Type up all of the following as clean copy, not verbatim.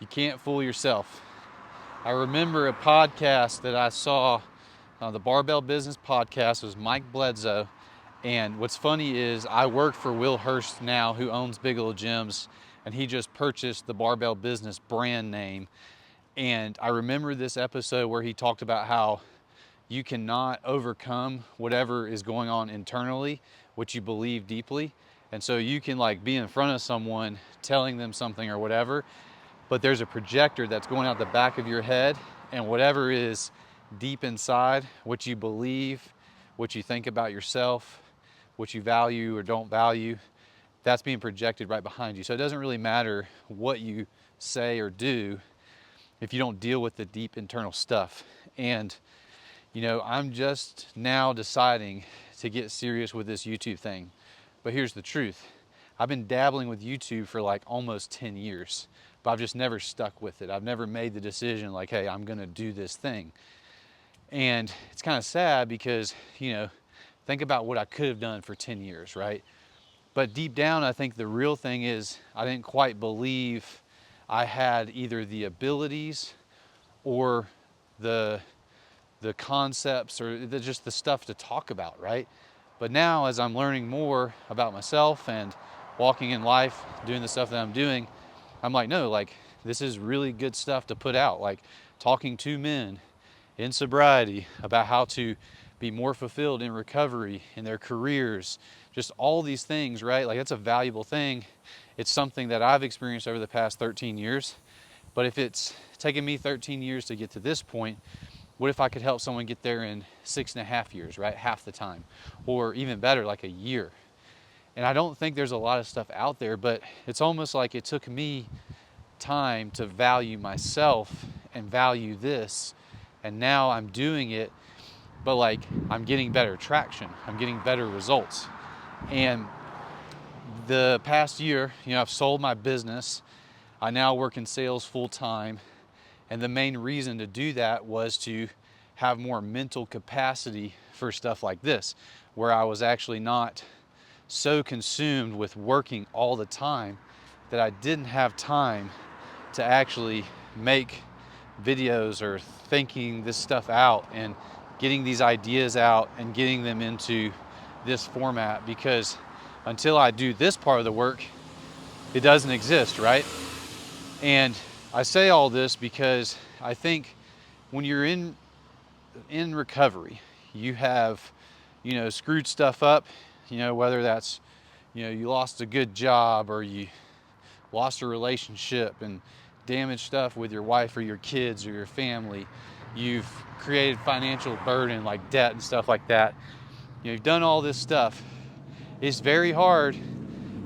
You can't fool yourself. I remember a podcast that I saw, the Barbell Business Podcast. It was Mike Bledsoe. And what's funny is I work for Will Hurst now, who owns Bigelow Gyms, and he just purchased the Barbell Business brand name. And I remember this episode where he talked about how you cannot overcome whatever is going on internally, what you believe deeply. And so you can like be in front of someone telling them something or whatever, but there's a projector that's going out the back of your head, and whatever is deep inside, what you believe, what you think about yourself, what you value or don't value, that's being projected right behind you. So it doesn't really matter what you say or do if you don't deal with the deep internal stuff. And I'm just now deciding to get serious with this YouTube thing. But here's the truth. I've been dabbling with YouTube for like almost 10 years, but I've just never stuck with it. I've never made the decision like, hey, I'm gonna do this thing. And it's kind of sad because, think about what I could have done for 10 years, right? But deep down, I think the real thing is I didn't quite believe I had either the abilities or the concepts or just the stuff to talk about, right? But now as I'm learning more about myself and walking in life, doing the stuff that I'm doing, I'm like, no, like this is really good stuff to put out. Like talking to men in sobriety about how to be more fulfilled in recovery, in their careers, just all these things, right? Like that's a valuable thing. It's something that I've experienced over the past 13 years. But if it's taken me 13 years to get to this point, what if I could help someone get there in 6.5 years, right? Half the time, or even better, like a year. And I don't think there's a lot of stuff out there, but it's almost like it took me time to value myself and value this. And now I'm doing it, but like I'm getting better traction. I'm getting better results. And the past year, I've sold my business. I now work in sales full time. And the main reason to do that was to have more mental capacity for stuff like this, where I was actually not so consumed with working all the time that I didn't have time to actually make videos or thinking this stuff out and getting these ideas out and getting them into this format, because until I do this part of the work, it doesn't exist, right? And I say all this because I think when you're in recovery, you have, screwed stuff up, whether that's, you lost a good job or you lost a relationship and damaged stuff with your wife or your kids or your family. You've created financial burden like debt and stuff like that. You've done all this stuff. It's very hard,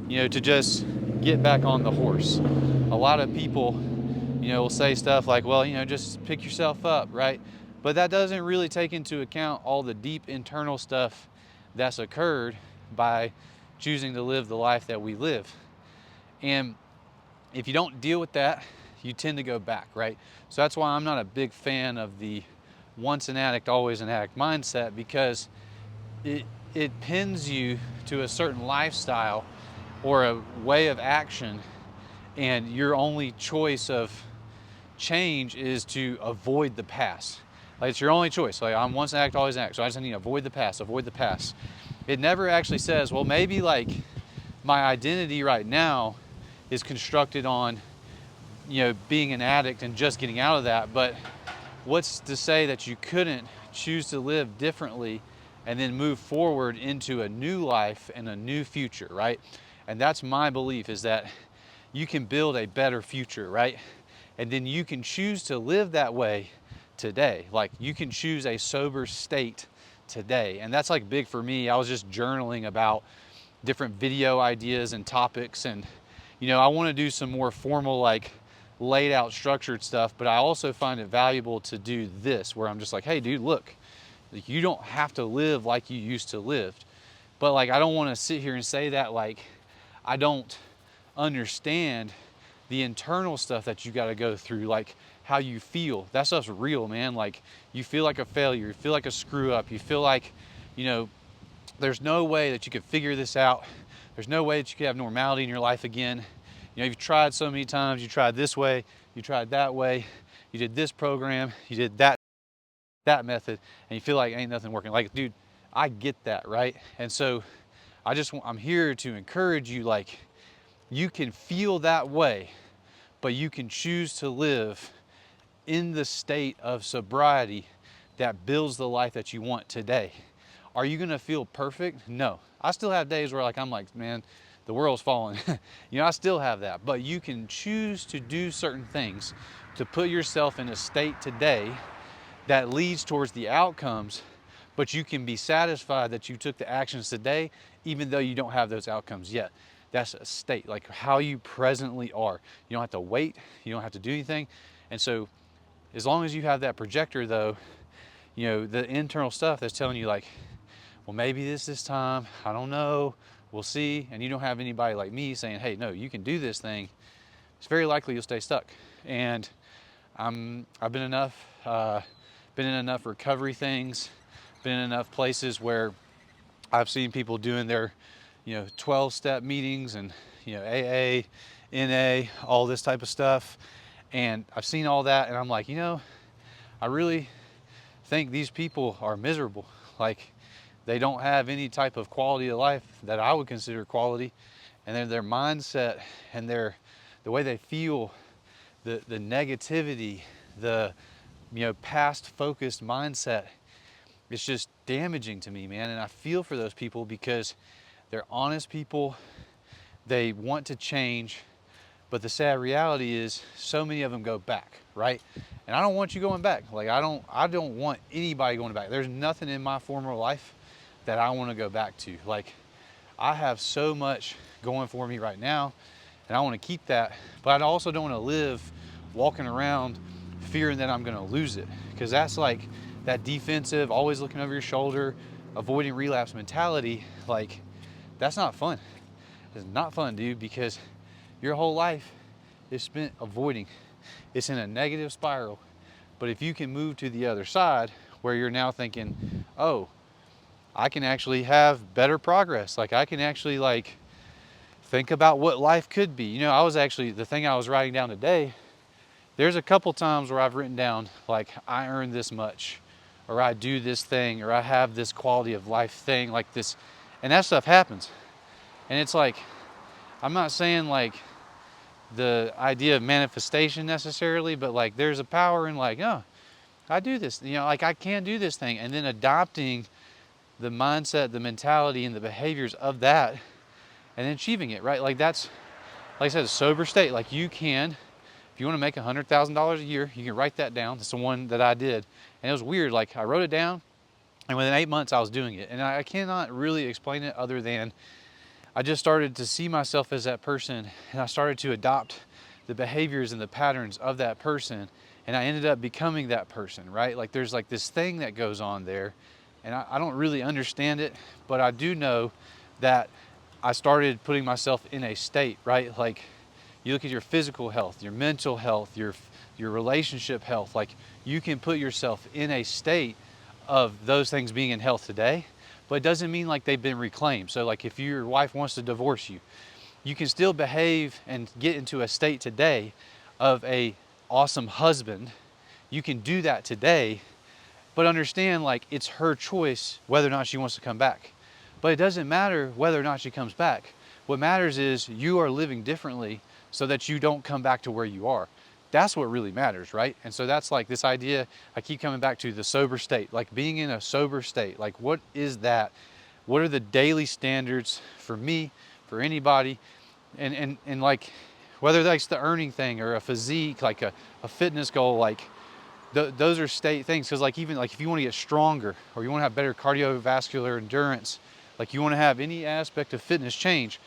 to just get back on the horse. A lot of people, will say stuff like, well, just pick yourself up, right? But that doesn't really take into account all the deep internal stuff that's occurred by choosing to live the life that we live. And if you don't deal with that, you tend to go back, right? So that's why I'm not a big fan of the once an addict, always an addict mindset, because it pins you to a certain lifestyle or a way of action, and your only choice of change is to avoid the past. Like it's your only choice. Like I'm once an addict, always an addict. So I just need to avoid the past, avoid the past. It never actually says, well, maybe like my identity right now is constructed on, being an addict and just getting out of that. But what's to say that you couldn't choose to live differently and then move forward into a new life and a new future, right? And that's my belief, is that you can build a better future, right? And then you can choose to live that way today. Like you can choose a sober state today. And that's like big for me. I was just journaling about different video ideas and topics, and I want to do some more formal, like laid out structured stuff, but I also find it valuable to do this where I'm just like, hey dude, look, you don't have to live like you used to live. But like I don't want to sit here and say that like I don't understand the internal stuff that you got to go through, like how you feel. That stuff's real, man. Like you feel like a failure, you feel like a screw up, you feel like, there's no way that you could figure this out. There's no way that you could have normality in your life again. You know, you've tried so many times, you tried this way, you tried that way, you did this program, you did that method, and you feel like ain't nothing working. Like, dude, I get that, right? And so I'm here to encourage you, like, you can feel that way, but you can choose to live in the state of sobriety that builds the life that you want today. Are you gonna feel perfect? No. I still have days where I'm like, man, the world's falling. You know, I still have that. But you can choose to do certain things to put yourself in a state today that leads towards the outcomes, but you can be satisfied that you took the actions today, even though you don't have those outcomes yet. That's a state, like how you presently are. You don't have to wait, you don't have to do anything. And so as long as you have that projector though, you know, the internal stuff that's telling you like, well, maybe this time, I don't know, we'll see. And you don't have anybody like me saying, hey, no, you can do this thing. It's very likely you'll stay stuck. And I've been in enough recovery things, been in enough places where I've seen people doing their, 12-step meetings and, AA, NA, all this type of stuff. And I've seen all that and I'm like, I really think these people are miserable. Like, they don't have any type of quality of life that I would consider quality. And then their mindset and the way they feel, the negativity, the past focused mindset, it's just damaging to me, man. And I feel for those people because they're honest people. They want to change, but the sad reality is so many of them go back, right? And I don't want you going back. Like, I don't want anybody going back. There's nothing in my former life that I want to go back to. Like, I have so much going for me right now, and I want to keep that, but I also don't want to live walking around fearing that I'm going to lose it, because that's like that defensive, always looking over your shoulder, avoiding relapse mentality. Like, that's not fun. It's not fun, dude, because your whole life is spent avoiding. It's in a negative spiral. But if you can move to the other side where you're now thinking, oh, I can actually have better progress. Like, I can actually like think about what life could be. I was actually, the thing I was writing down today, there's a couple times where I've written down like, I earn this much, or I do this thing, or I have this quality of life thing, like this, and that stuff happens. And it's like, I'm not saying like the idea of manifestation necessarily, but like there's a power in like, oh, I do this, like I can do this thing, and then adopting the mindset, the mentality, and the behaviors of that, and then achieving it, right? Like, that's, like I said, a sober state. Like, you can, if you want to make $100,000 a year, you can write that down. That's the one that I did. And it was weird. Like, I wrote it down, and within 8 months I was doing it. And I cannot really explain it other than I just started to see myself as that person, and I started to adopt the behaviors and the patterns of that person, and I ended up becoming that person, right? Like, there's like this thing that goes on there, and I don't really understand it, but I do know that I started putting myself in a state, right? Like, you look at your physical health, your mental health, your relationship health, like, you can put yourself in a state of those things being in health today, but it doesn't mean like they've been reclaimed. So like, if your wife wants to divorce you, you can still behave and get into a state today of a awesome husband. You can do that today, but understand, like, it's her choice whether or not she wants to come back. But it doesn't matter whether or not she comes back. What matters is you are living differently so that you don't come back to where you are. That's what really matters, right? And so that's like this idea, I keep coming back to the sober state, like being in a sober state. Like, what is that? What are the daily standards for me, for anybody? And like, whether that's the earning thing or a physique, like a fitness goal, like, those are state things. Because like, even like if you want to get stronger, or you want to have better cardiovascular endurance, like you want to have any aspect of fitness change,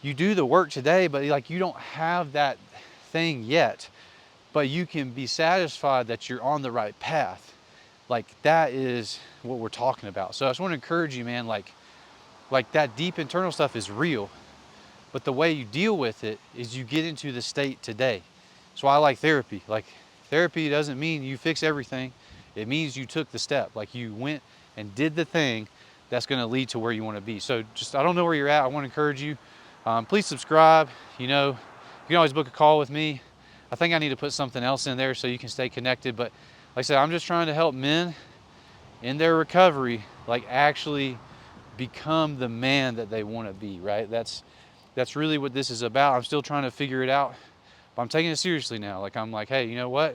you do the work today, but like, you don't have that thing yet, but you can be satisfied that you're on the right path. Like, that is what we're talking about. So I just want to encourage you, man, like that deep internal stuff is real, but the way you deal with it is you get into the state today. That's why I like therapy. Like, therapy doesn't mean you fix everything. It means you took the step. Like, you went and did the thing that's going to lead to where you want to be. So just, I don't know where you're at. I want to encourage you. Please subscribe. You can always book a call with me. I think I need to put something else in there so you can stay connected. But like I said, I'm just trying to help men in their recovery, like actually become the man that they want to be, right? That's really what this is about. I'm still trying to figure it out, but I'm taking it seriously now. Like I'm like, hey, you know what?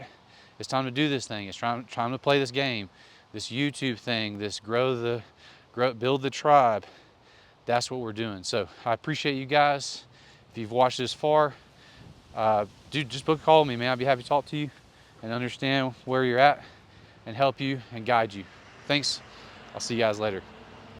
It's time to do this thing. It's trying to play this game, this YouTube thing, this build the tribe. That's what we're doing. So I appreciate you guys. If you've watched this far, dude, just book a call with me, man. I'd be happy to talk to you and understand where you're at and help you and guide you. Thanks. I'll see you guys later.